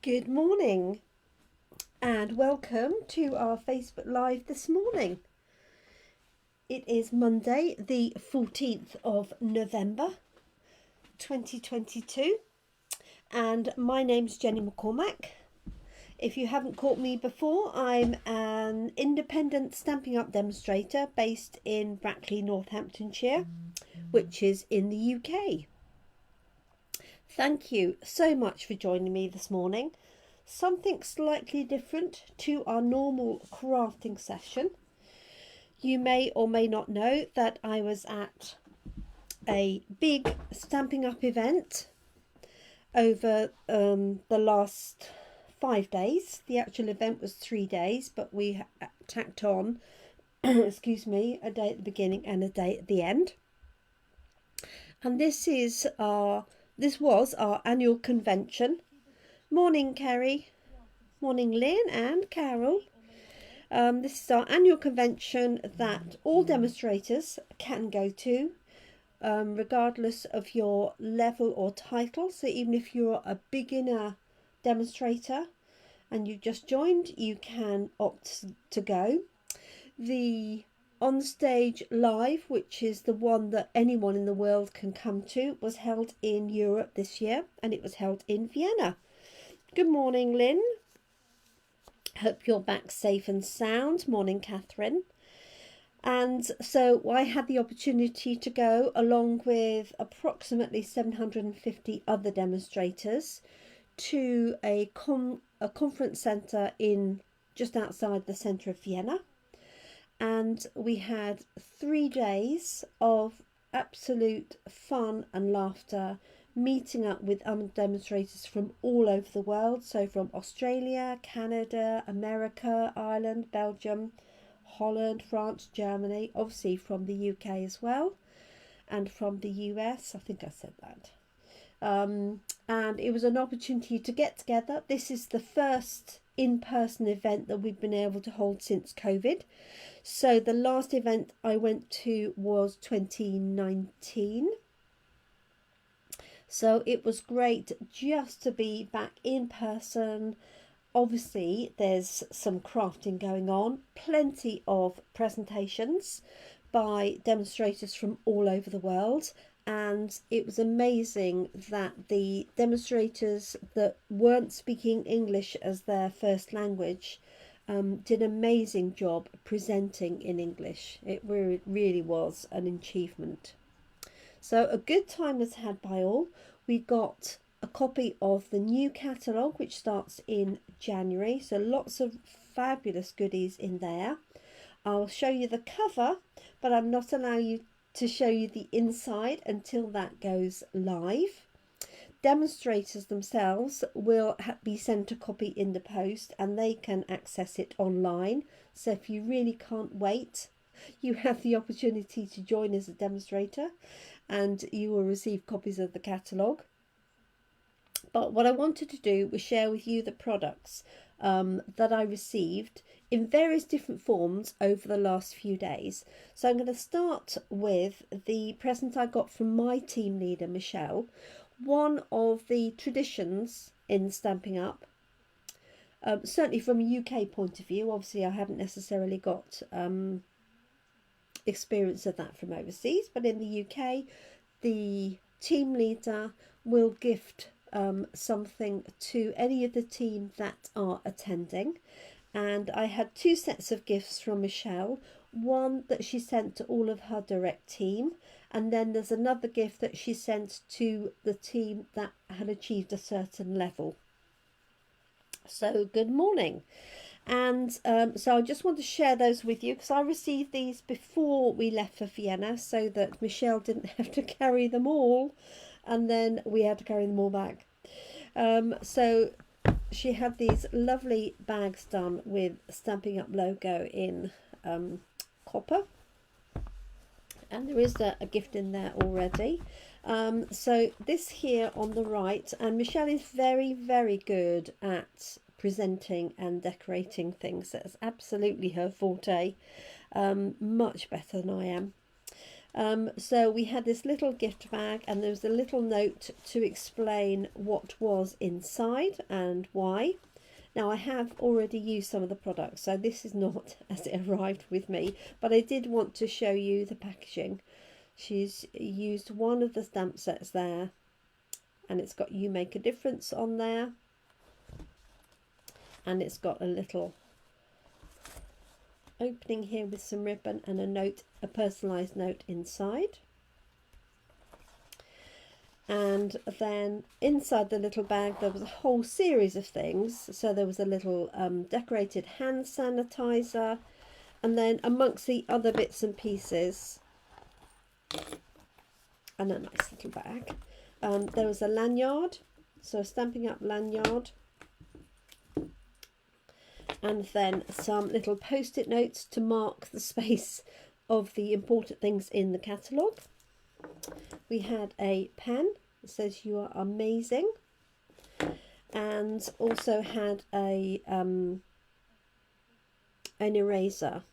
Good morning and welcome to our Facebook Live this morning. It is Monday, the 14th of November 2022, and my name's Jenny McCormack. If you haven't caught me before, I'm an independent Stampin' Up demonstrator based in Brackley, Northamptonshire, which is in the UK. Thank you so much for joining me this morning. Something slightly different to our normal crafting session. You may or may not know that I was at a big Stampin' Up event over the last 5 days. The actual event was 3 days, but we tacked on excuse me, a day at the beginning and a day at the end. And this was our annual convention. Morning, Kerry. Morning, Lynn and Carol. This is our annual convention that all demonstrators can go to, regardless of your level or title. So even if you're a beginner demonstrator and you've just joined, you can opt to go. The OnStage LIVE, which is the one that anyone in the world can come to, was held in Europe this year, and it was held in Vienna. Good morning, Lynn. Hope you're back safe and sound. Morning, Catherine. And so I had the opportunity to go along with approximately 750 other demonstrators to a conference centre in just outside the centre of Vienna. And we had 3 days of absolute fun and laughter, meeting up with other demonstrators from all over the world. So from Australia, Canada, America, Ireland, Belgium, Holland, France, Germany, obviously from the UK as well, and from the US. I think I said that. And it was an opportunity to get together. This is the first in-person event that we've been able to hold since COVID. So the last event I went to was 2019. So it was great just to be back in person. Obviously, there's some crafting going on, plenty of presentations by demonstrators from all over the world. And it was amazing that the demonstrators that weren't speaking English as their first language did an amazing job presenting in English. It really was an achievement. So a good time was had by all. We got a copy of the new catalogue, which starts in January. So lots of fabulous goodies in there. I'll show you the cover, but I'm not allowing you to show you the inside until that goes live. Demonstrators themselves will be sent a copy in the post, and they can access it online. So if you really can't wait, you have the opportunity to join as a demonstrator, and you will receive copies of the catalogue. But what I wanted to do was share with you the products that I received in various different forms over the last few days. So I'm going to start with the present I got from my team leader, Michelle. One of the traditions in Stampin' Up, certainly from a UK point of view. Obviously I haven't necessarily got experience of that from overseas, but in the UK the team leader will gift something to any of the team that are attending. And I had 2 sets of gifts from Michelle, one that she sent to all of her direct team, and then there's another gift that she sent to the team that had achieved a certain level. So good morning. And so I just want to share those with you because I received these before we left for Vienna, so that Michelle didn't have to carry them all, and then we had to carry them all back. So she had these lovely bags done with Stampin' Up logo in copper, and there is a gift in there already. So this here on the right, and Michelle is very, very good at presenting and decorating things. That's absolutely her forte, much better than I am. So we had this little gift bag, and there was a little note to explain what was inside and why. Now, I have already used some of the products, so this is not as it arrived with me, but I did want to show you the packaging. She's used one of the stamp sets there, and it's got "You Make a Difference" on there, and it's got a little opening here with some ribbon and a note, a personalised note inside. And then inside the little bag there was a whole series of things. So there was a little decorated hand sanitizer, and then amongst the other bits and pieces, and a nice little bag, there was a lanyard, so a Stampin' Up lanyard, and then some little post-it notes to mark the space of the important things in the catalogue. We had a pen that says "You are amazing," and also had a an eraser,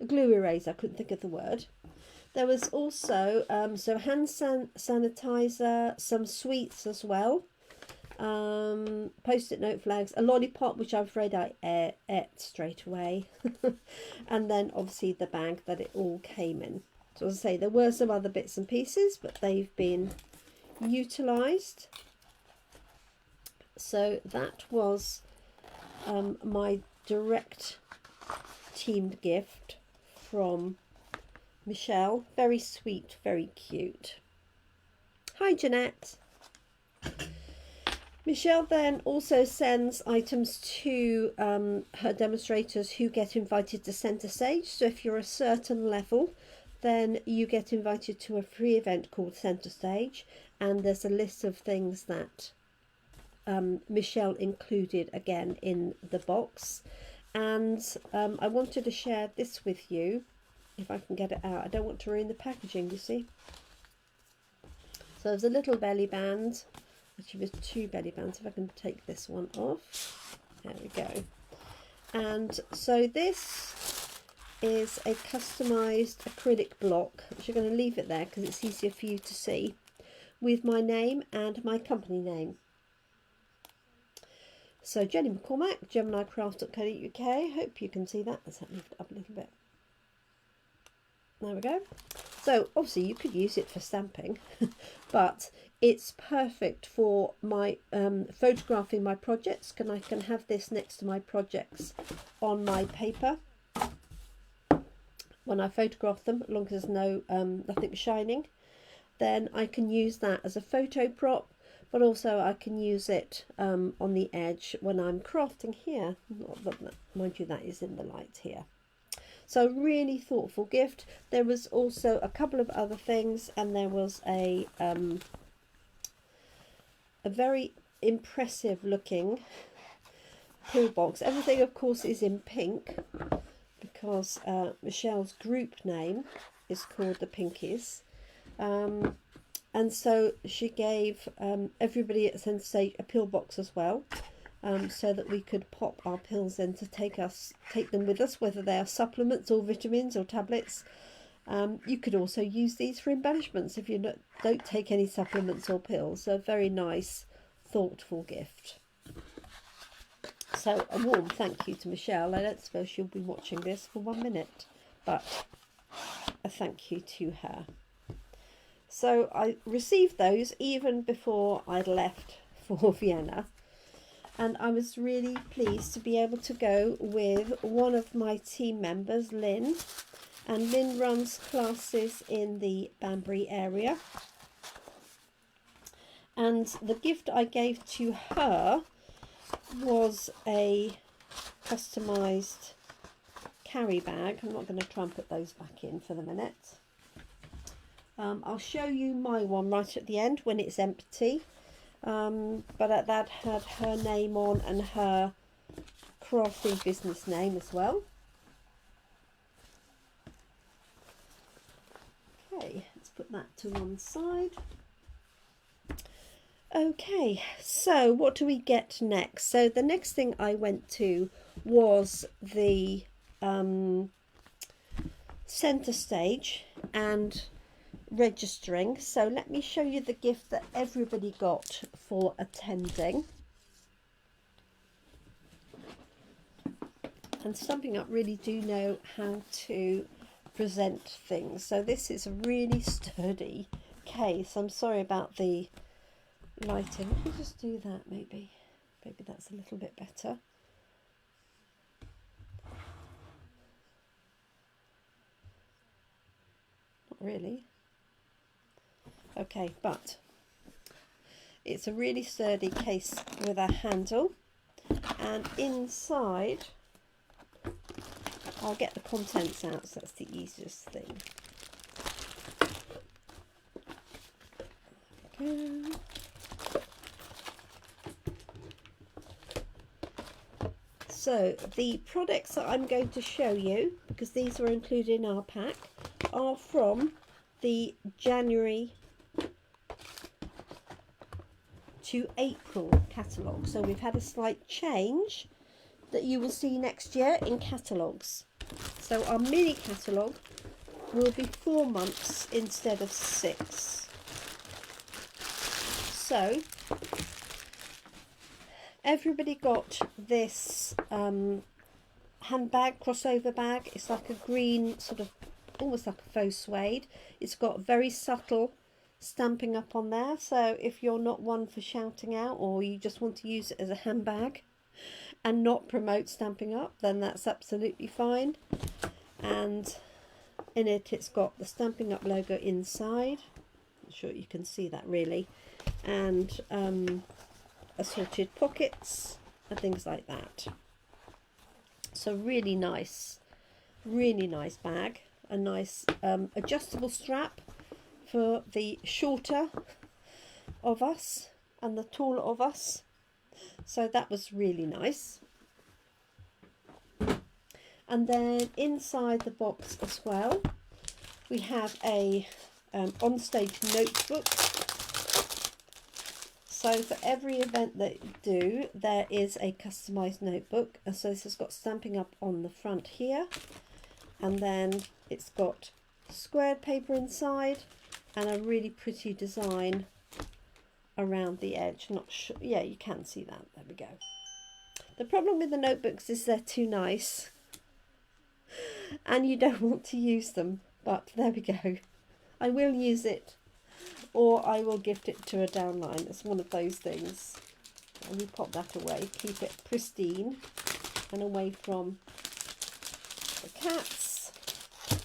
a glue eraser. I couldn't think of the word. There was also so hand sanitizer, some sweets as well, post-it note flags, a lollipop which I'm afraid I ate straight away, and then obviously the bag that it all came in. So as I say, there were some other bits and pieces, but they've been utilised. So that was my direct teamed gift from Michelle. Very sweet, very cute. Hi, Jeanette. Michelle then also sends items to her demonstrators who get invited to centre stage. So if you're a certain level, then you get invited to a free event called Centre Stage, and there's a list of things that Michelle included again in the box. And I wanted to share this with you, if I can get it out. I don't want to ruin the packaging, you see. So there's a little belly band. Actually, there's two belly bands. If I can take this one off. There we go. And so this is a customised acrylic block, which I'm going to leave it there because it's easier for you to see, with my name and my company name. So Jenny McCormack, GeminiCraft.co.uk. Hope you can see that. Let's lift it up a little bit. There we go. So obviously you could use it for stamping, but it's perfect for my photographing my projects. I can have this next to my projects on my paper when I photograph them, as long as there's no nothing shining. Then I can use that as a photo prop, but also I can use it on the edge when I'm crafting here. Mind you, that is in the light here. So really thoughtful gift. There was also a couple of other things, and there was a very impressive looking pillbox. Everything of course is in pink because Michelle's group name is called the Pinkies, and so she gave everybody at Centre Stage a pillbox as well, so that we could pop our pills in to take them with us, whether they are supplements or vitamins or tablets. You could also use these for embellishments if you don't take any supplements or pills. So a very nice, thoughtful gift. So a warm thank you to Michelle. I don't suppose she'll be watching this for 1 minute, but a thank you to her. So I received those even before I'd left for Vienna, and I was really pleased to be able to go with one of my team members, Lynn. And Lynn runs classes in the Banbury area. And the gift I gave to her was a customised carry bag. I'm not going to try and put those back in for the minute. I'll show you my one right at the end when it's empty. But that had her name on and her crafting business name as well. Okay, let's put that to one side. Okay, so what do we get next? So the next thing I went to was the Centre Stage and registering. So let me show you the gift that everybody got for attending. And Stampin' Up really do know how to present things. So this is a really sturdy case. I'm sorry about the lighting. Let me just do that maybe. Maybe that's a little bit better. Not really. Okay, but it's a really sturdy case with a handle, and inside, I'll get the contents out, so that's the easiest thing. Okay. So the products that I'm going to show you, because these were included in our pack, are from the January to April catalogue. So we've had a slight change that you will see next year in catalogues. So our mini catalogue will be 4 months instead of 6. So everybody got this handbag, crossover bag. It's like a green, sort of almost like a faux suede. It's got very subtle Stampin' Up on there, so if you're not one for shouting out, or you just want to use it as a handbag and not promote Stampin' Up, then that's absolutely fine. And in it, it's got the Stampin' Up logo inside. I'm sure you can see that really, and assorted pockets and things like that. So really nice bag. A nice adjustable strap for the shorter of us and the taller of us, so that was really nice. And then inside the box as well, we have a OnStage notebook. So for every event that you do, there is a customized notebook, and so this has got Stampin' Up on the front here, and then it's got squared paper inside and a really pretty design around the edge. Not sure, yeah, you can see that. There we go. The problem with the notebooks is they're too nice and you don't want to use them, but there we go. I will use it, or I will gift it to a downline. It's one of those things. And we pop that away, keep it pristine and away from the cats.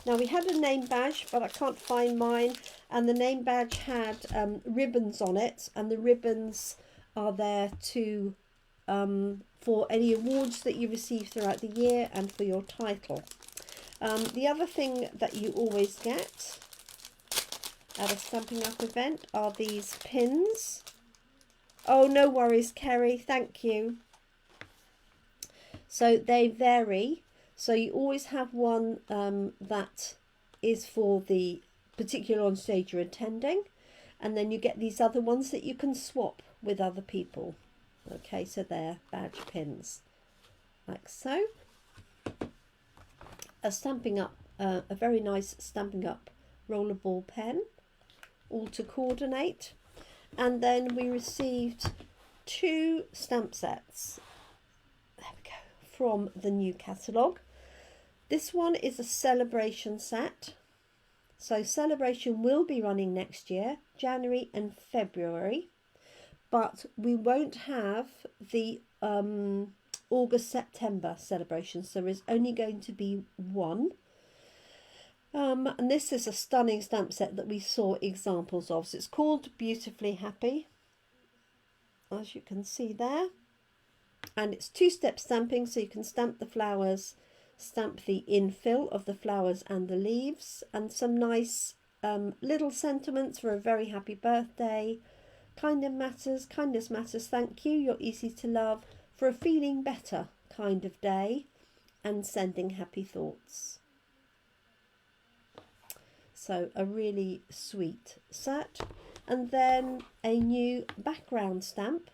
Now we had a name badge, but I can't find mine, and the name badge had ribbons on it, and the ribbons are there to for any awards that you receive throughout the year and for your title. The other thing that you always get at a Stampin' Up event are these pins. Oh, no worries, Kerry, thank you. So they vary. So you always have one that is for the particular on stage you're attending, and then you get these other ones that you can swap with other people. Okay, so they're badge pins, like so. A Stampin' Up, a very nice Stampin' Up rollerball pen, all to coordinate. And then we received 2 stamp sets, there we go, from the new catalogue. This one is a Sale-a-Bration set. So Sale-a-Bration will be running next year, January and February, but we won't have the August-September Sale-a-Bration, so there is only going to be one. And this is a stunning stamp set that we saw examples of. So it's called Beautifully Happy, as you can see there. And it's 2-step stamping, so you can stamp the flowers, stamp the infill of the flowers and the leaves, and some nice little sentiments for a very happy birthday. Kindness matters, thank you, you're easy to love, for a feeling better kind of day, and sending happy thoughts. So a really sweet set. And then a new background stamp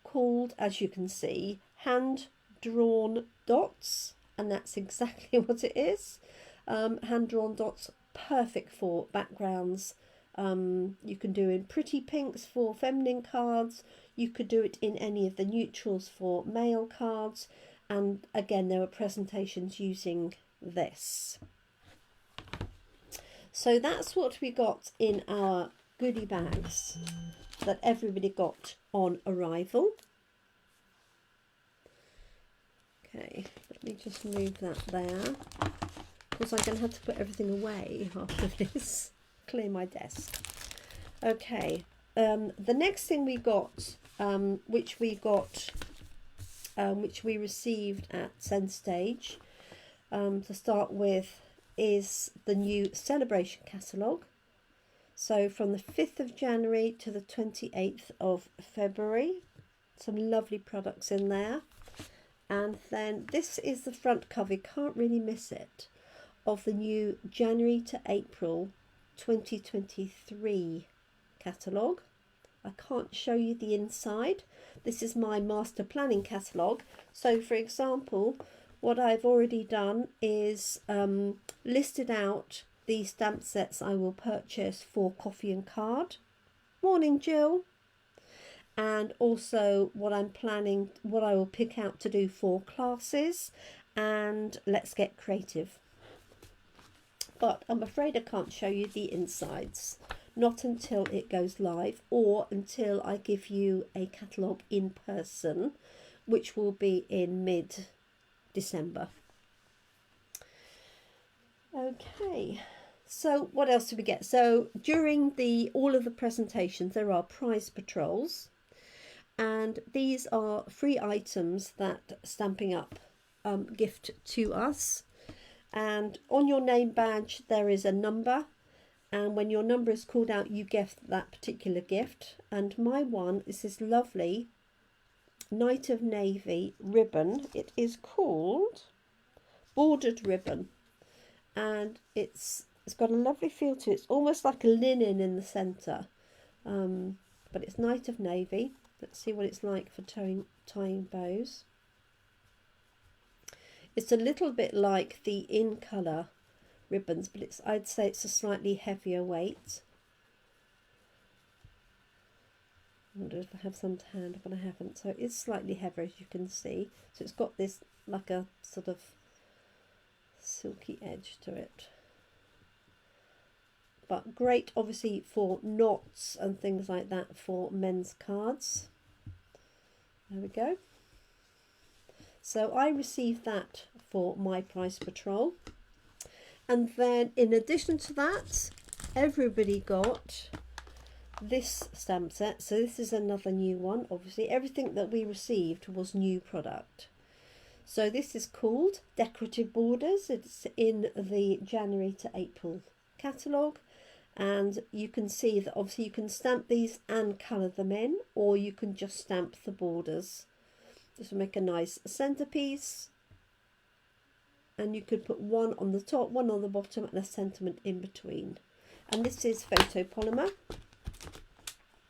called, as you can see, Hand Drawn Dots, and that's exactly what it is. Hand drawn dots perfect for backgrounds. You can do in pretty pinks for feminine cards. You could do it in any of the neutrals for male cards. And again, there are presentations using this. So that's what we got in our goodie bags that everybody got on arrival. Okay, let me just move that there. Of course, I'm going to have to put everything away after this. Clear my desk. Okay, the next thing we got, which we received at OnStage, to start with, is the new Sale-a-Bration catalogue. So from the 5th of January to the 28th of February, some lovely products in there. And then this is the front cover, you can't really miss it, of the new January to April 2023 catalogue. I can't show you the inside. This is my master planning catalogue. So for example, what I've already done is listed out the stamp sets I will purchase for coffee and card. Morning, Jill. And also what I'm planning, what I will pick out to do for classes and Let's Get Creative. But I'm afraid I can't show you the insides, not until it goes live or until I give you a catalogue in person, which will be in mid-December. Okay, so what else do we get? So during all of the presentations, there are prize patrols. And these are free items that Stampin' Up gift to us. And on your name badge there is a number, and when your number is called out you get that particular gift. And my one is this lovely Night of Navy ribbon. It is called Bordered Ribbon, and it's got a lovely feel to it. It's almost like a linen in the centre, but it's Night of Navy. Let's see what it's like for tying bows. It's a little bit like the In Colour ribbons, but I'd say it's a slightly heavier weight. I wonder if I have some to hand, but I haven't. So it's slightly heavier, as you can see. So it's got this like a sort of silky edge to it. But great obviously for knots and things like that for men's cards. There we go. So I received that for my prize patrol. And then in addition to that, everybody got this stamp set. So this is another new one. Obviously everything that we received was new product. So this is called Decorative Borders. It's in the January to April catalogue. And you can see that obviously you can stamp these and colour them in, or you can just stamp the borders. This will make a nice centerpiece. And you could put one on the top, one on the bottom, and a sentiment in between. And this is photopolymer,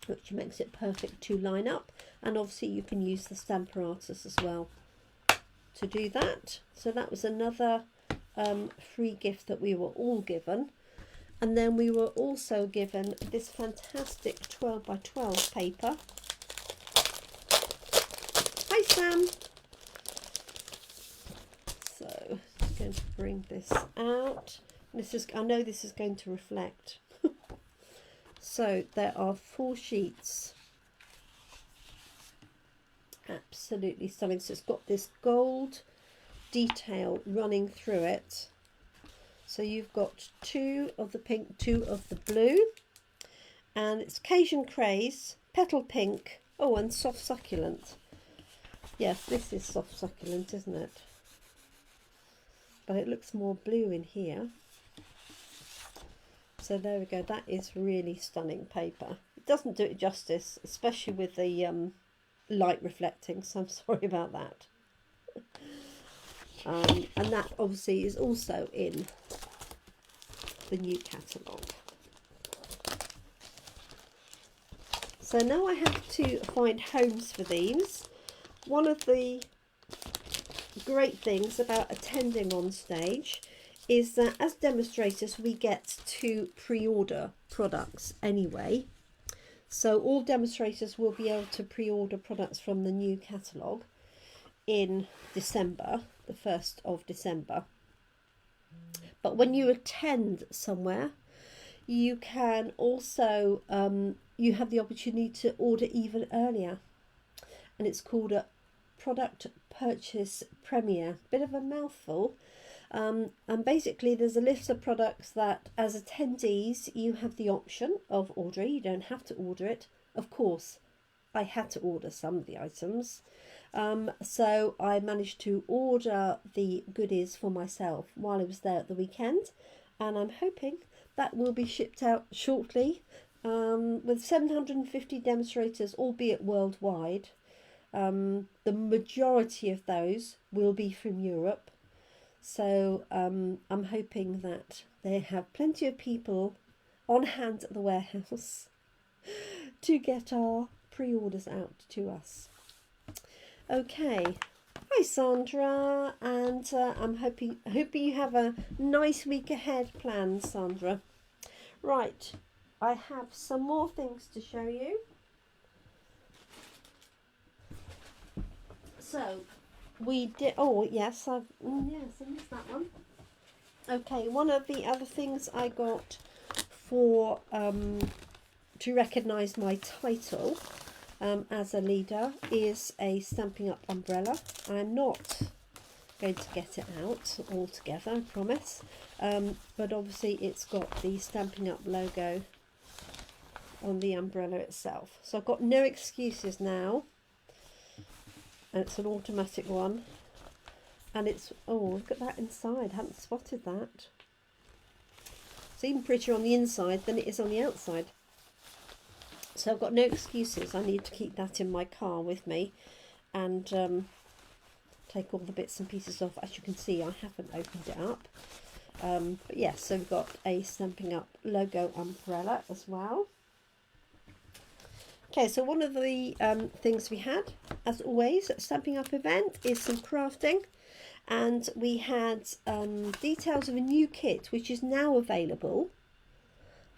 which makes it perfect to line up. And obviously you can use the Stamparatus as well to do that. So that was another free gift that we were all given. And then we were also given this fantastic 12 by 12 paper. Hi Sam! So I'm going to bring this out. I know this is going to reflect. So there are 4 sheets. Absolutely stunning. So it's got this gold detail running through it. So you've got 2 of the pink, 2 of the blue, and it's Cajun Craze, Petal Pink, oh, and Soft Succulent. Yes, this is Soft Succulent, isn't it? But it looks more blue in here. So there we go, that is really stunning paper. It doesn't do it justice, especially with the light reflecting, so I'm sorry about that. And that obviously is also in the new catalogue. So now I have to find homes for these. One of the great things about attending OnStage is that as demonstrators we get to pre-order products anyway. So all demonstrators will be able to pre-order products from the new catalogue in December, the 1st of December. But when you attend somewhere, you can also, you have the opportunity to order even earlier. And it's called a product purchase premiere. Bit of a mouthful. And basically there's a list of products that as attendees you have the option of ordering. You don't have to order it. Of course, I had to order some of the items. So I managed to order the goodies for myself while I was there at the weekend, and I'm hoping that will be shipped out shortly. With 750 demonstrators, albeit worldwide, the majority of those will be from Europe. So I'm hoping that they have plenty of people on hand at the warehouse to get our pre-orders out to us. Okay, hi Sandra, and I'm hoping you have a nice week ahead planned, Sandra. Right, I have some more things to show you. So we did, oh yes, I missed that one. Okay, one of the other things I got for to recognise my title as a leader is a Stampin' Up umbrella. I'm not going to get it out altogether, I promise, but obviously it's got the Stampin' Up logo on the umbrella itself, so I've got no excuses now. And it's an automatic one, and it's, oh, look at that inside, I hadn't spotted that. It's even prettier on the inside than it is on the outside. So I've got no excuses. I need to keep that in my car with me and take all the bits and pieces off. As you can see, I haven't opened it up. But yes, so we've got a Stampin' Up logo umbrella as well. Okay, so one of the things we had, as always, at Stampin' Up event is some crafting. And we had details of a new kit, which is now available.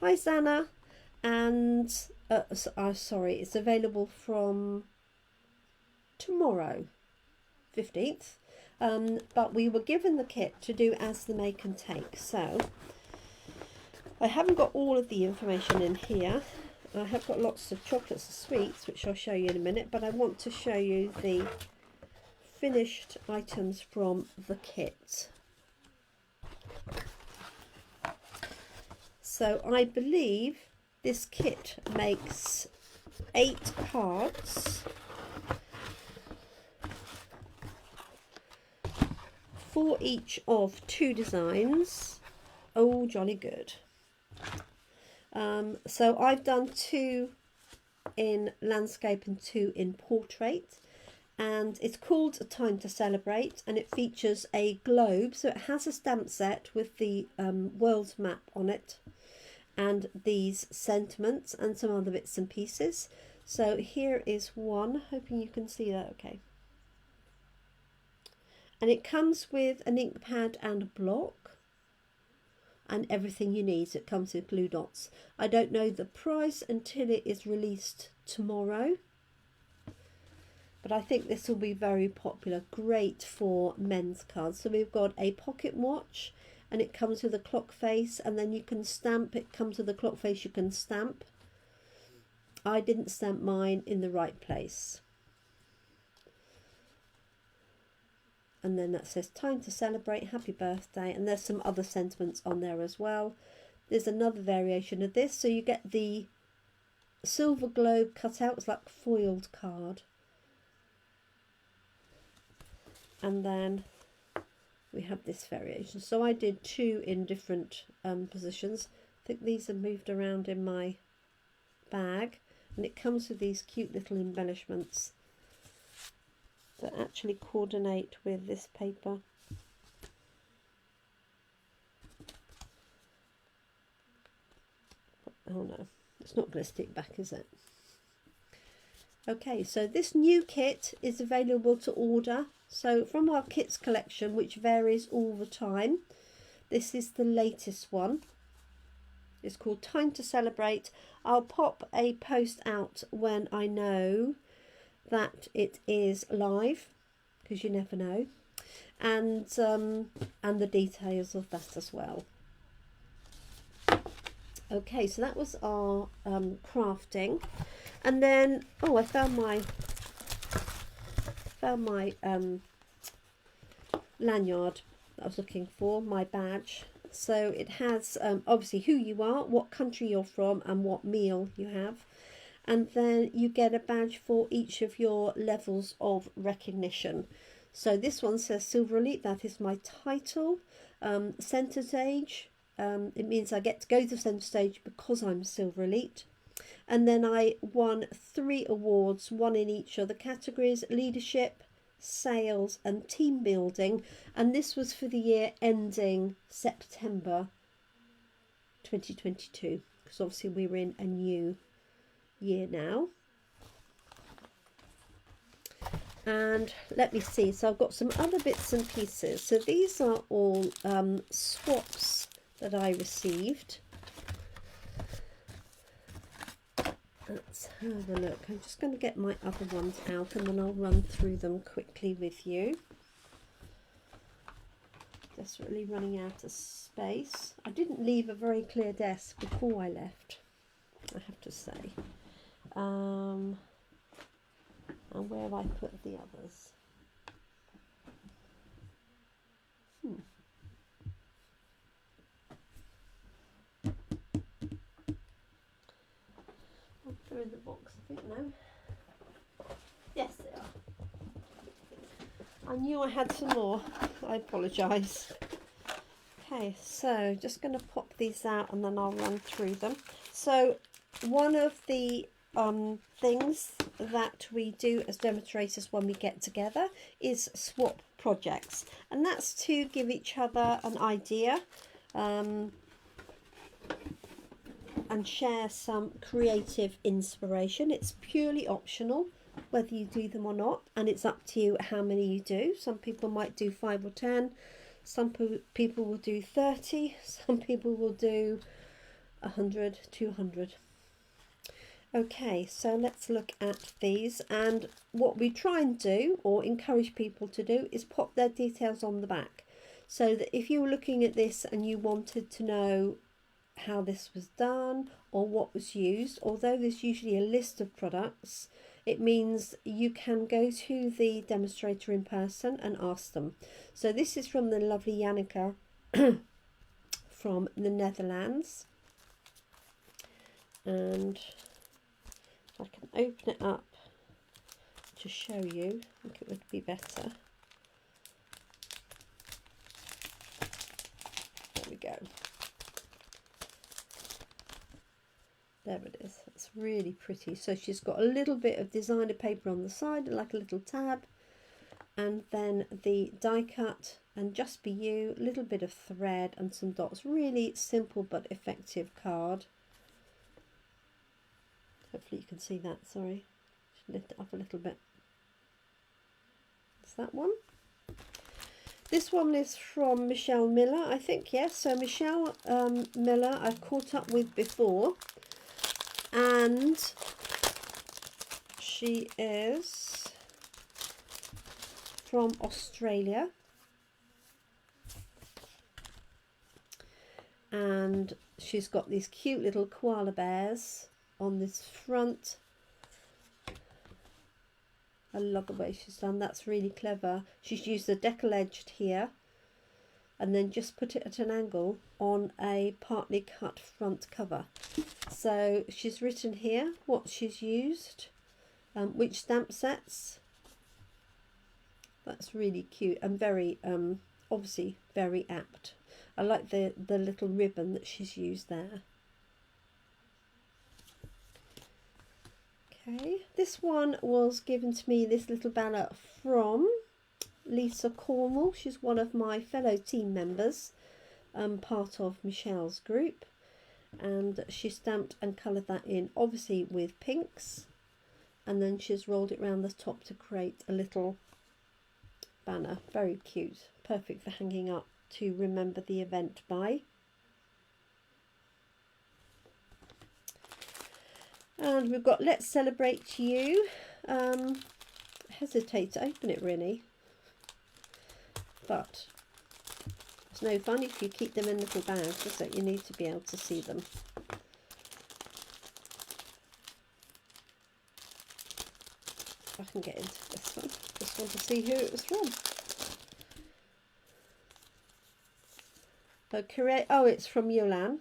Hi, Zana. And sorry, it's available from tomorrow, 15th, but we were given the kit to do as the make and take. So I haven't got all of the information in here. I have got lots of chocolates and sweets, which I'll show you in a minute, but I want to show you the finished items from the kit. So I believe this kit makes 8 cards, 4 each of 2 designs. Oh, jolly good. So I've done 2 in landscape and 2 in portrait, and it's called A Time to Celebrate, and it features a globe. So it has a stamp set with the world map on it, and these sentiments and some other bits and pieces. So here is one, hoping you can see that okay. And it comes with an ink pad and a block and everything you need. So it comes with glue dots. I don't know the price until it is released tomorrow, but I think this will be very popular. Great for men's cards. So we've got a pocket watch, and it comes with a clock face, and then you can stamp. It comes with a clock face you can stamp. I didn't stamp mine in the right place. And then that says Time to Celebrate, Happy Birthday, and there's some other sentiments on there as well. There's another variation of this, so you get the silver globe cut out. It's like a foiled card. And then we have this variation. So I did 2 in different positions. I think these are moved around in my bag, and it comes with these cute little embellishments that actually coordinate with this paper. Oh no, it's not going to stick back, is it? Okay, so this new kit is available to order. So from our kits collection, which varies all the time, This is the latest one. It's called Time to Celebrate. I'll pop a post out when I know that it is live, because you never know, and the details of that as well. Okay, so that was our crafting, and then I found my lanyard that I was looking for, my badge. So it has obviously who you are, what country you're from, and what meal you have, and then you get a badge for each of your levels of recognition. So this one says Silver Elite, that is my title. Centre stage, it means I get to go to centre stage because I'm Silver Elite. And then I won 3 awards, 1 in each of the categories: leadership, sales and team building, and this was for the year ending September 2022, because obviously we're in a new year now. And let me see, so I've got some other bits and pieces. So these are all swaps that I received. Let's have a look. I'm just going to get my other ones out and then I'll run through them quickly with you. Desperately running out of space. I didn't leave a very clear desk before I left, I have to say. And where have I put the others? They're in the box, I think, no? Yes, they are. I knew I had some more. I apologise. Okay, so just going to pop these out and then I'll run through them. So one of the things that we do as demonstrators when we get together is swap projects, and that's to give each other an idea and share some creative inspiration. It's purely optional whether you do them or not, and it's up to you how many you do. Some people might do 5 or 10, some people will do 30, some people will do 100, 200. Okay, so let's look at these, and what we try and do or encourage people to do is pop their details on the back, so that if you were looking at this and you wanted to know how this was done or what was used, although there's usually a list of products, it means you can go to the demonstrator in person and ask them. So this is from the lovely Janneke from the Netherlands, and I can open it up to show you. I think it would be better. There we go. There it is. It's really pretty. So she's got a little bit of designer paper on the side, like a little tab, and then the die cut and Just Be You, a little bit of thread and some dots. Really simple but effective card. Hopefully you can see that. Sorry, should lift it up a little bit. It's that one. This one is from Michelle Miller, I think. Yes, so Michelle Miller I've caught up with before, and she is from Australia, and she's got these cute little koala bears on this front. I love the way she's done. That's really clever. She's used the decal edged here and then just put it at an angle on a partly cut front cover. So she's written here what she's used, which stamp sets. That's really cute and very obviously very apt. I like the little ribbon that she's used there. Okay, this one was given to me, this little banner, from Lisa Cornwall. She's one of my fellow team members, part of Michelle's group, and she stamped and coloured that in, obviously with pinks, and then she's rolled it around the top to create a little banner. Very cute, perfect for hanging up to remember the event by. And we've got Let's Celebrate You. Hesitate to open it really, but it's no fun if you keep them in little bags, is it? You need to be able to see them. If I can get into this one, just want to see who it was from. Oh, it's from Jolan.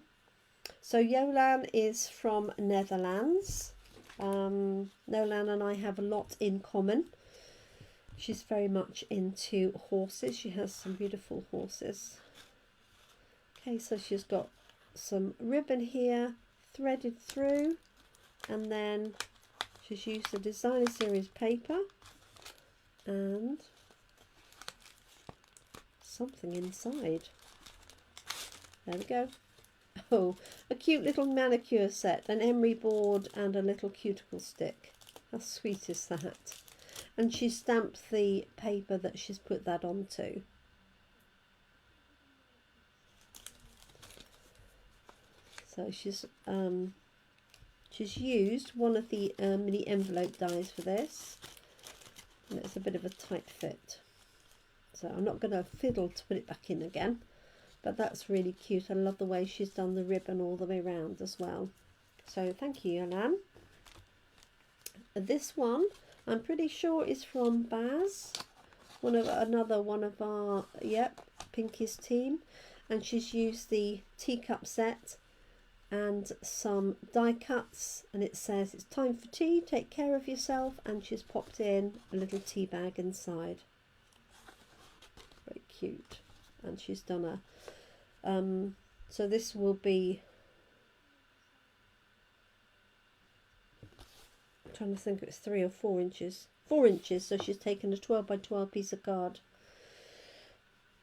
So Jolan is from Netherlands. Nolan and I have a lot in common. She's very much into horses. She has some beautiful horses. Okay, so she's got some ribbon here threaded through, and then she's used the designer series paper and something inside. There we go. Oh, a cute little manicure set, an emery board and a little cuticle stick. How sweet is that? And she stamped the paper that she's put that onto. So she's used one of the mini envelope dies for this, and it's a bit of a tight fit. So I'm not going to fiddle to put it back in again. But that's really cute. I love the way she's done the ribbon all the way around as well. So thank you, Alan. This one I'm pretty sure is from Baz, another one of our Pinky's team, and she's used the teacup set and some die cuts, and it says it's time for tea, take care of yourself, and she's popped in a little tea bag inside. Very cute. And she's done a so this will be, I'm trying to think, it's 3 or 4 inches. 4 inches, so she's taken a 12 by 12 piece of card,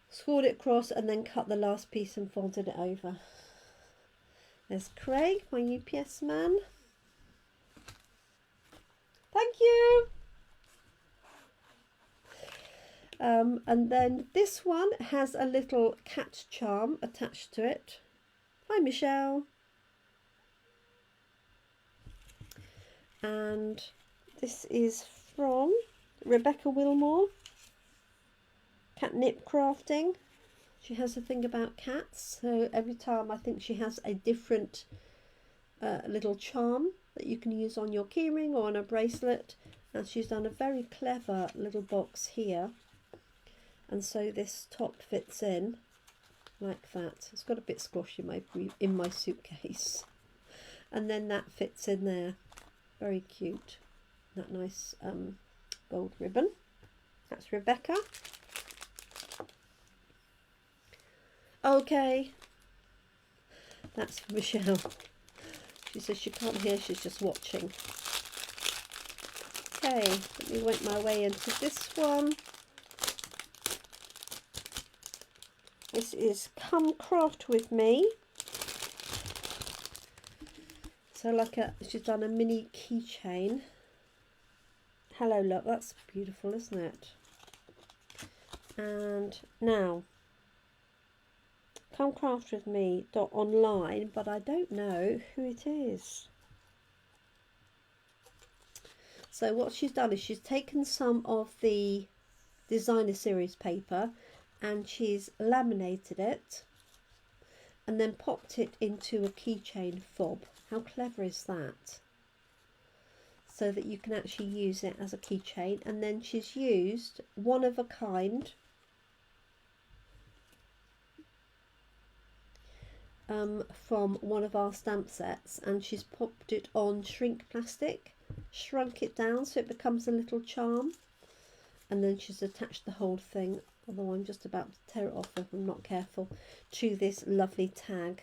scored it across, and then cut the last piece and folded it over. There's Craig, my UPS man. Thank you. And then this one has a little cat charm attached to it. Hi, Michelle. And this is from Rebecca Wilmore, Catnip Crafting. She has a thing about cats, so every time I think she has a different little charm that you can use on your keyring or on a bracelet. And she's done a very clever little box here. And so this top fits in like that. It's got a bit squash in my suitcase, and then that fits in there. Very cute. That nice gold ribbon. That's Rebecca. Okay, that's Michelle. She says she can't hear, she's just watching. Okay, let me work my way into this one. This is Come Craft With Me. So she's done a mini keychain. Hello, look, that's beautiful, isn't it? And now, Come Craft With Me .online, but I don't know who it is. So what she's done is she's taken some of the designer series paper and she's laminated it and then popped it into a keychain fob. How clever is that? So that you can actually use it as a keychain. And then she's used one of a kind from one of our stamp sets, and she's popped it on shrink plastic, shrunk it down so it becomes a little charm, and then she's attached the whole thing, although I'm just about to tear it off if I'm not careful, to this lovely tag.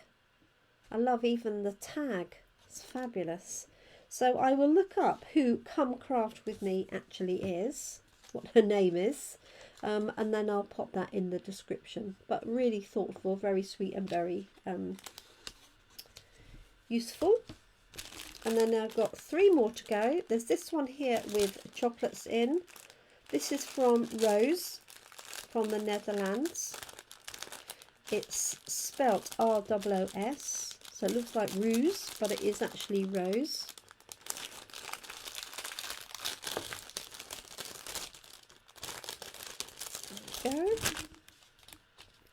I love even the tag, it's fabulous. So I will look up who Come Craft With Me actually is, what her name is, and then I'll pop that in the description. But really thoughtful, very sweet and very useful. And then I've got 3 more to go. There's this one here with chocolates in. This is from Rose from the Netherlands. It's spelt R-O-O-S, so it looks like ruse, but it is actually rose. There we go.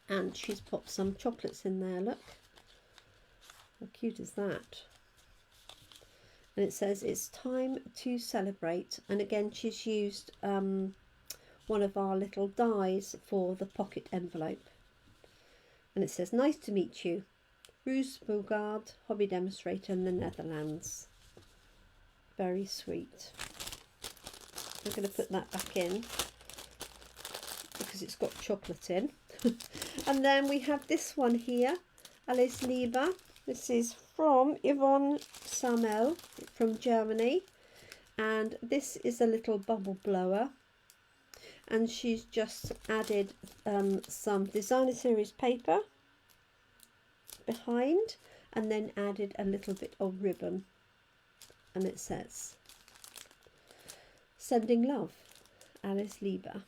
And she's popped some chocolates in there, look. How cute is that? And it says it's time to celebrate. And again, she's used one of our little dies for the pocket envelope. And it says, nice to meet you. Roos Bogaard, hobby demonstrator in the Netherlands. Very sweet. I'm going to put that back in because it's got chocolate in. And then we have this one here, Alles Liebe. This is from Yvonne Samel from Germany. And this is a little bubble blower. And she's just added some designer series paper behind, and then added a little bit of ribbon. And it says, sending love, Alles Liebe.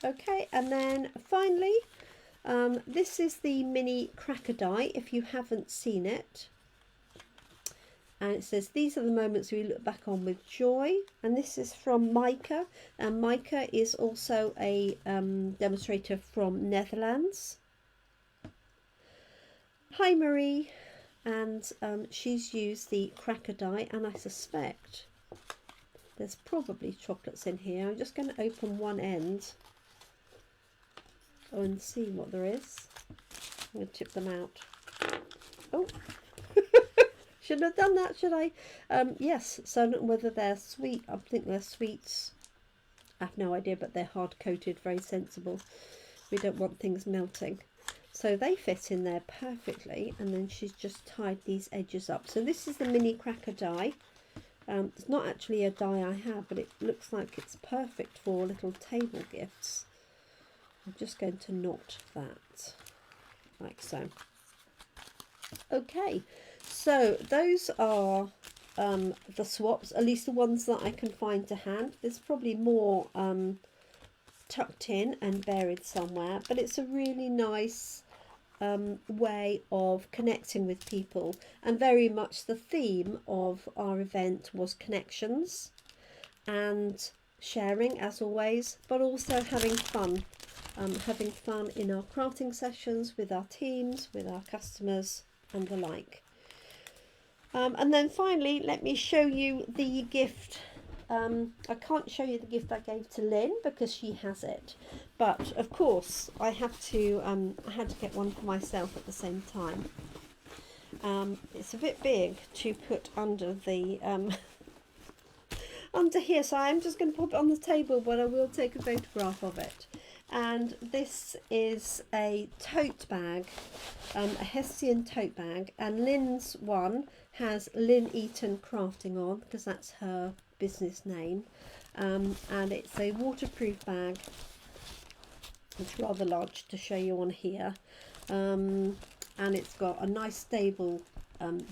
Okay, and then finally, this is the mini cracker die, if you haven't seen it. And it says, these are the moments we look back on with joy. And this is from Micah. And Micah is also a demonstrator from Netherlands. Hi Marie. And she's used the cracker die. And I suspect there's probably chocolates in here. I'm just going to open one end. Oh, and see what there is. I'm going to tip them out. Oh. Should have done that, should I? Yes, so I don't know whether they're sweet. I think they're sweets. I have no idea, but they're hard coated, very sensible. We don't want things melting. So they fit in there perfectly, and then she's just tied these edges up. So this is the mini cracker die. It's not actually a die I have, but it looks like it's perfect for little table gifts. I'm just going to knot that, like so. Okay. So those are the swaps, at least the ones that I can find to hand. There's probably more tucked in and buried somewhere, but it's a really nice way of connecting with people. And very much the theme of our event was connections and sharing, as always, but also having fun. Having fun in our crafting sessions with our teams, with our customers and the like. And then finally, let me show you the gift. I can't show you the gift I gave to Lynn because she has it, but of course I had to get one for myself at the same time. It's a bit big to put under the under here, so I'm just going to pop it on the table, but I will take a photograph of it. And this is a tote bag, a Hessian tote bag, and Lynn's one has Lynn Eaton Crafting on because that's her business name, and it's a waterproof bag. It's rather large to show you on here, and it's got a nice stable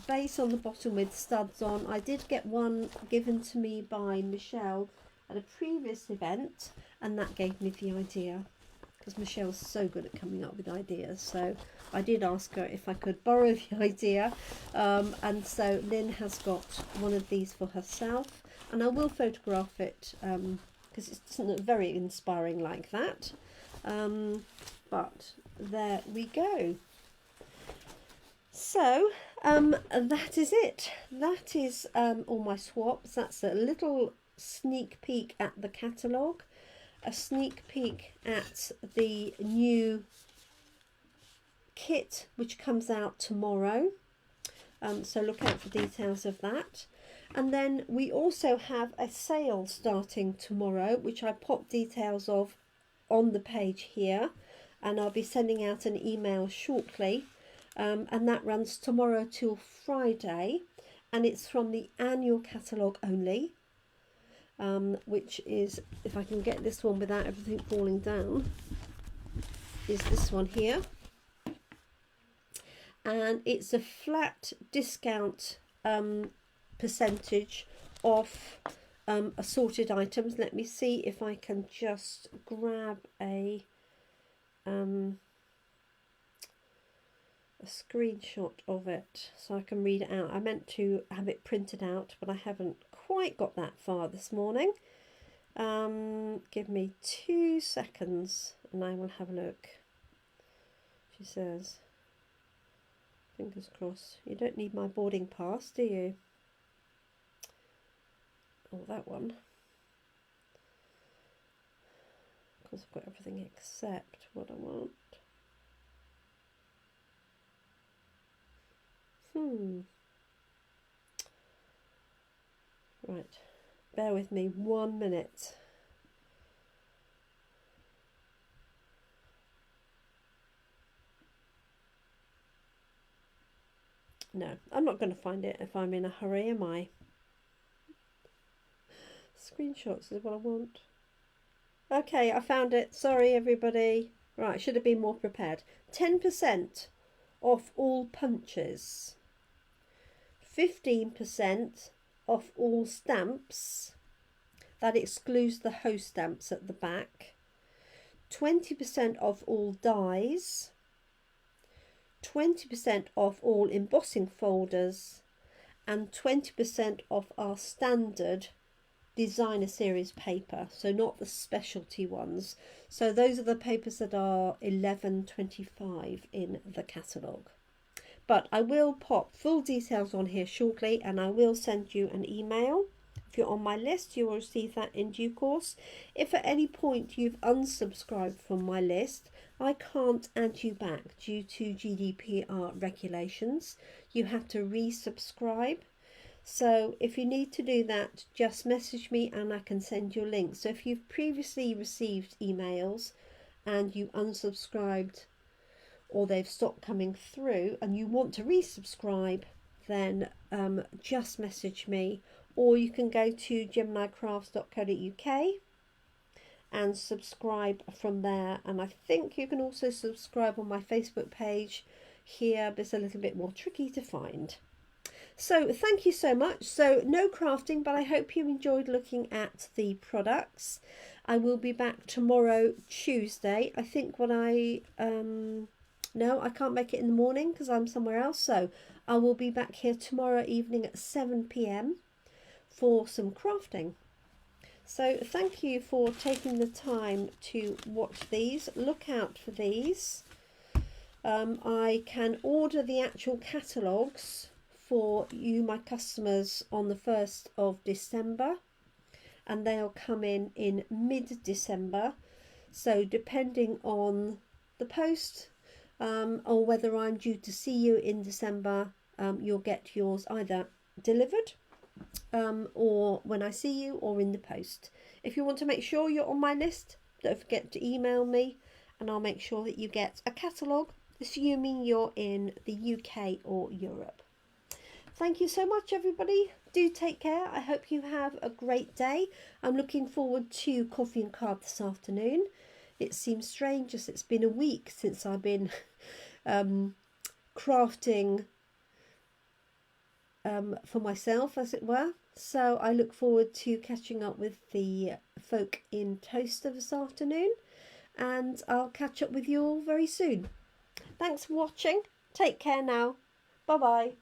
base on the bottom with studs on. I did get one given to me by Michelle at a previous event, and that gave me the idea because Michelle's so good at coming up with ideas. So I did ask her if I could borrow the idea, and so Lynn has got one of these for herself, and I will photograph it because it doesn't look very inspiring like that, but there we go. So that is it. That is all my swaps. That's a little sneak peek at the catalogue, a sneak peek at the new kit which comes out tomorrow, so look out for details of that. And then we also have a sale starting tomorrow, which I pop details of on the page here, and I'll be sending out an email shortly, and that runs tomorrow till Friday, and it's from the annual catalogue only, which is, if I can get this one without everything falling down, is this one here. And it's a flat discount percentage off assorted items. Let me see if I can just grab a a screenshot of it so I can read it out. I meant to have it printed out, but I haven't quite got that far this morning. Give me 2 seconds and I will have a look. She says, fingers crossed. You don't need my boarding pass, do you? Oh, that one. Of course, I've got everything except what I want. Right, bear with me 1 minute. No, I'm not going to find it if I'm in a hurry, am I? Screenshots is what I want. Okay, I found it. Sorry, everybody. Right, should have been more prepared. 10% off all punches. 15% off all stamps. That excludes the host stamps at the back. 20% off all dies. 20% off all embossing folders. And 20% off our standard designer series paper, so not the specialty ones. So those are the papers that are £11.25 in the catalogue. But I will pop full details on here shortly, and I will send you an email. If you're on my list, you will receive that in due course. If at any point you've unsubscribed from my list, I can't add you back due to GDPR regulations. You have to resubscribe. So if you need to do that, just message me and I can send you a link. So if you've previously received emails and you unsubscribed or they've stopped coming through and you want to resubscribe, then just message me, or you can go to jeminicrafts.co.uk and subscribe from there. And I think you can also subscribe on my Facebook page here, but it's a little bit more tricky to find. So thank you so much. So no crafting, but I hope you enjoyed looking at the products. I will be back tomorrow, Tuesday. I think when no, I can't make it in the morning because I'm somewhere else. So I will be back here tomorrow evening at 7 p.m. for some crafting. So thank you for taking the time to watch these. Look out for these. I can order the actual catalogues for you, my customers, on the 1st of December, and they'll come in mid-December. So depending on the post or whether I'm due to see you in December, you'll get yours either delivered or when I see you, or in the post. If you want to make sure you're on my list, don't forget to email me and I'll make sure that you get a catalogue, assuming you're in the UK or Europe. Thank you so much, everybody. Do take care. I hope you have a great day. I'm looking forward to coffee and card this afternoon. It seems strange as it's been a week since I've been crafting for myself, as it were. So I look forward to catching up with the folk in Toaster this afternoon, and I'll catch up with you all very soon. Thanks for watching. Take care now. Bye bye.